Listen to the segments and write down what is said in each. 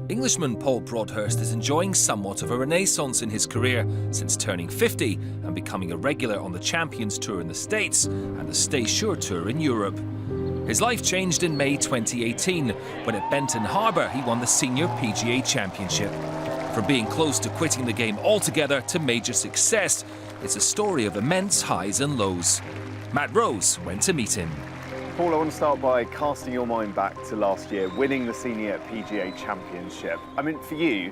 Englishman Paul Broadhurst is enjoying somewhat of a renaissance in his career since turning 50 and becoming a regular on the Champions Tour in the States and the Stay Sure Tour in Europe. His life changed in May 2018 when at Benton Harbour he won the Senior PGA Championship. From being close to quitting the game altogether to major success, it's a story of immense highs and lows. Matt Rose went to meet him. Paul, I want to start by casting your mind back to last year, winning the Senior PGA Championship. I mean, for you,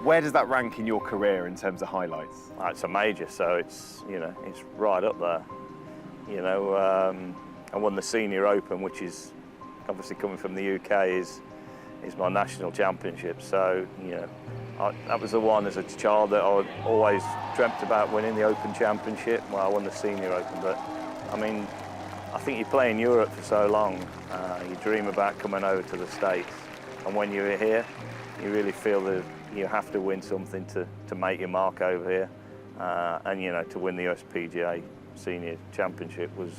where does that rank in your career in terms of highlights? It's a major, so it's right up there. I won the Senior Open, which is obviously coming from the UK, is my national championship. So that was the one as a child that I always dreamt about winning the Open Championship. Well, I won the Senior Open, but I mean, I think you play in Europe for so long, you dream about coming over to the States, and when you're here, you really feel that you have to win something to make your mark over here, and to win the USPGA Senior Championship was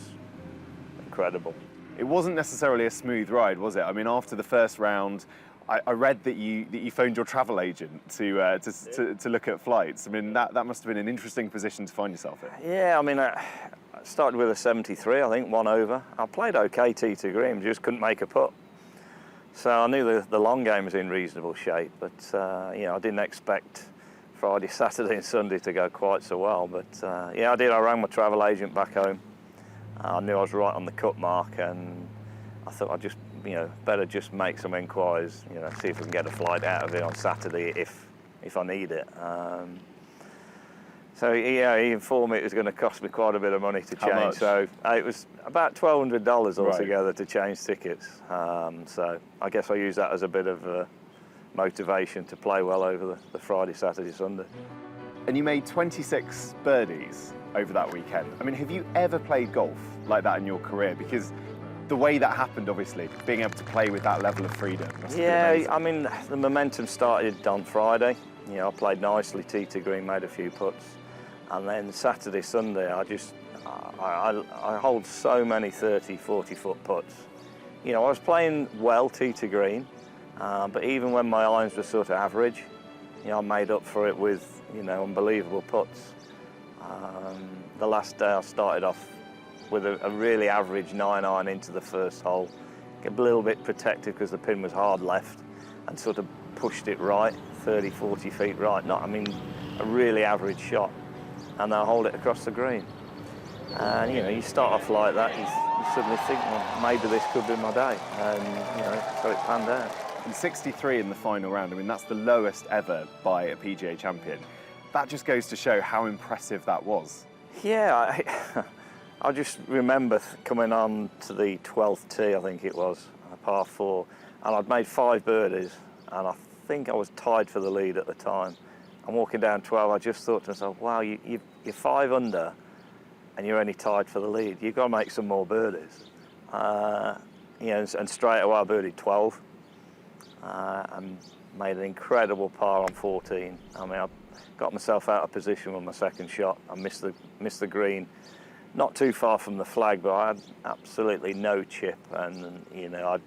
incredible. It wasn't necessarily a smooth ride, was it? I mean, after the first round, I read that you phoned your travel agent to look at flights. I mean, that must have been an interesting position to find yourself in. Yeah, I mean, I started with a 73, I think, 1 over. I played okay tee to green, just couldn't make a putt. So I knew the long game was in reasonable shape, but I didn't expect Friday, Saturday and Sunday to go quite so well. But I did. I rang my travel agent back home. I knew I was right on the cut mark, and I thought I'd just, better just make some inquiries, see if we can get a flight out of it on Saturday if I need it. So he informed me it was going to cost me quite a bit of money to change. How much? So it was about $1,200 altogether to change tickets. So I guess I used that as a bit of motivation to play well over the Friday, Saturday, Sunday. And you made 26 birdies over that weekend. I mean, have you ever played golf like that in your career? Because the way that happened, obviously, being able to play with that level of freedom must have been amazing. I mean, the momentum started on Friday. I played nicely, tee to green, made a few putts. And then Saturday, Sunday, I hold so many 30, 40-foot putts. I was playing well tee to green, but even when my irons were sort of average, I made up for it with, unbelievable putts. The last day I started off with a really average 9-iron into the first hole, a little bit protected because the pin was hard left, and sort of pushed it right, 30, 40 feet right. A really average shot. And I hold it across the green. And you start off like that, you suddenly think, well, maybe this could be my day. And so it panned out. And 63 in the final round, I mean, that's the lowest ever by a PGA champion. That just goes to show how impressive that was. Yeah, I just remember coming on to the 12th tee, I think it was, a par 4, and I'd made 5 birdies, and I think I was tied for the lead at the time. I'm walking down 12, I just thought to myself, wow, you're 5 under and you're only tied for the lead. You've got to make some more birdies. And straight away I birdied 12 and made an incredible par on 14. I mean, I got myself out of position with my second shot. I missed the green. Not too far from the flag, but I had absolutely no chip, and I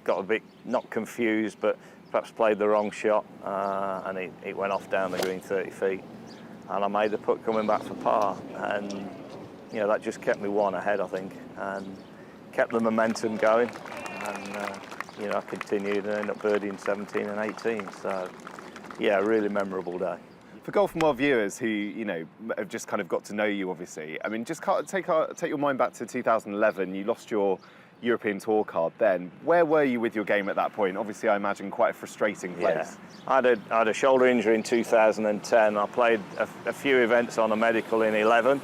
got a bit, not confused, but perhaps played the wrong shot, and it went off down the green 30 feet. And I made the putt coming back for par, and that just kept me 1 ahead, I think, and kept the momentum going. And I continued and ended up birdieing 17 and 18. So yeah, a really memorable day. For Golf and World viewers who, have just kind of got to know you, obviously, I mean, just take your mind back to 2011. You lost your European Tour card then. Where were you with your game at that point? Obviously, I imagine quite a frustrating place. Yeah. I had a shoulder injury in 2010. I played a few events on a medical in 11.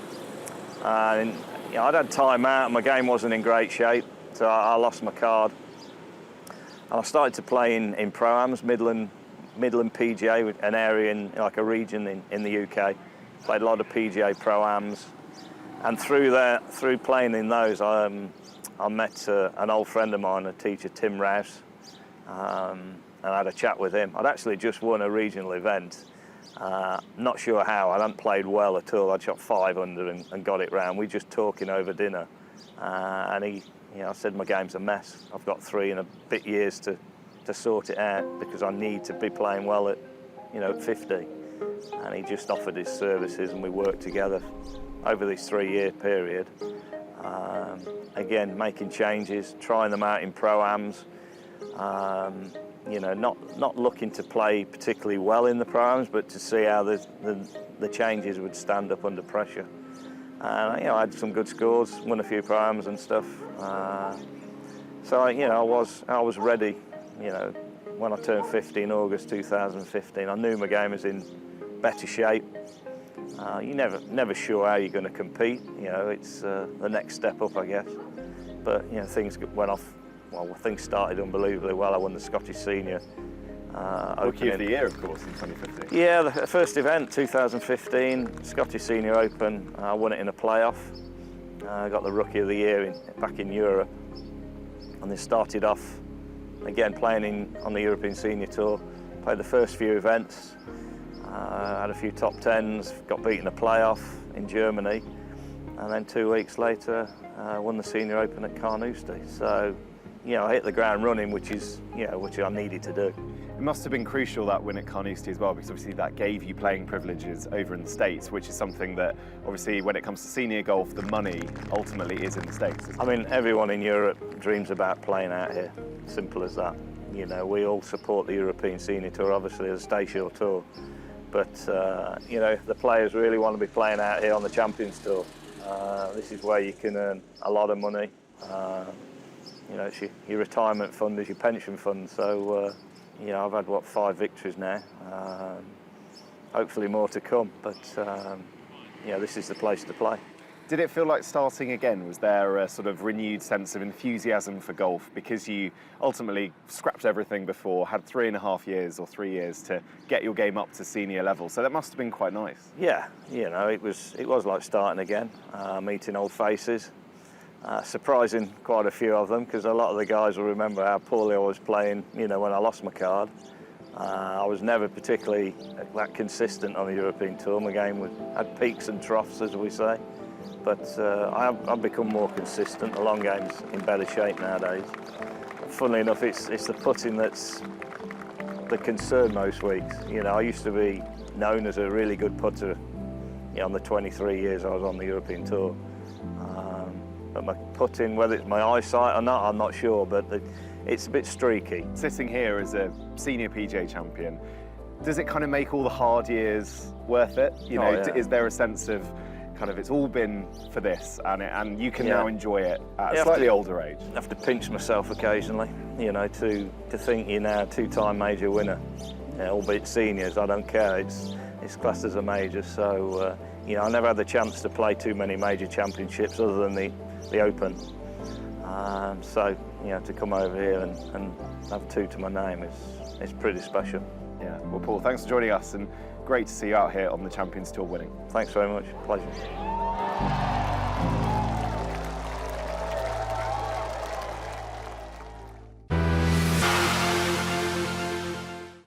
And I'd had time out and my game wasn't in great shape, so I lost my card. And I started to play in Pro-Ams, Midland PGA, an area in like a region in the UK. Played a lot of PGA Pro-Ams. And through playing in those, I met an old friend of mine, a teacher, Tim Rouse, and I had a chat with him. I'd actually just won a regional event. Not sure how, I hadn't played well at all. I'd shot 5 under and got it round. We were just talking over dinner. And I said, my game's a mess. I've got 3 and a bit years to to sort it out because I need to be playing well at, at 50. And he just offered his services, and we worked together over this 3-year period. Again, making changes, trying them out in pro-ams. Not looking to play particularly well in the pro-ams, but to see how the changes would stand up under pressure. And I had some good scores, won a few pro-ams and stuff. So I was ready. When I turned 50 in August 2015, I knew my game was in better shape. You're never sure how you're going to compete. It's the next step up, I guess. But things went off. Well, things started unbelievably well. I won the Scottish Senior Rookie of the Year, of course, in 2015. Yeah, the first event, 2015, Scottish Senior Open. I won it in a playoff. I got the Rookie of the Year back in Europe, and then started off again playing on the European Senior Tour. Played the first few events. Had a few top 10s, got beaten in a playoff in Germany, and then 2 weeks later won the Senior Open at Carnoustie. So, I hit the ground running, which I needed to do. It must have been crucial, that win at Carnoustie as well, because obviously that gave you playing privileges over in the States, which is something that obviously when it comes to senior golf, the money ultimately is in the States. I mean, everyone in Europe dreams about playing out here, simple as that. We all support the European Senior Tour, obviously, as a Stay Shore tour. But, the players really want to be playing out here on the Champions Tour. This is where you can earn a lot of money. It's your retirement fund is your pension fund. So, I've had, 5 victories now. Hopefully more to come. But, this is the place to play. Did it feel like starting again? Was there a sort of renewed sense of enthusiasm for golf because you ultimately scrapped everything before, had 3.5 years or 3 years to get your game up to senior level? So that must have been quite nice. Yeah, it was like starting again, meeting old faces, surprising quite a few of them, because a lot of the guys will remember how poorly I was playing, when I lost my card. I was never particularly that consistent on the European Tour. My game had peaks and troughs, as we say. But I've become more consistent. The long game's in better shape nowadays. Funnily enough, it's the putting that's the concern most weeks. I used to be known as a really good putter on the 23 years I was on the European Tour. But my putting, whether it's my eyesight or not, I'm not sure, but it's a bit streaky. Sitting here as a senior PGA champion, does it kind of make all the hard years worth it? Yeah. Is there a sense of kind of it's all been for this, and you can now enjoy it at a slightly older age? I have to pinch myself occasionally, to think you're now a 2-time major winner, albeit seniors. I don't care. It's classed as a major, so I never had the chance to play too many major championships other than the Open. So to come over here and have 2 to my name is pretty special. Yeah. Well, Paul, thanks for joining us, and great to see you out here on the Champions Tour winning. Thanks very much. Pleasure.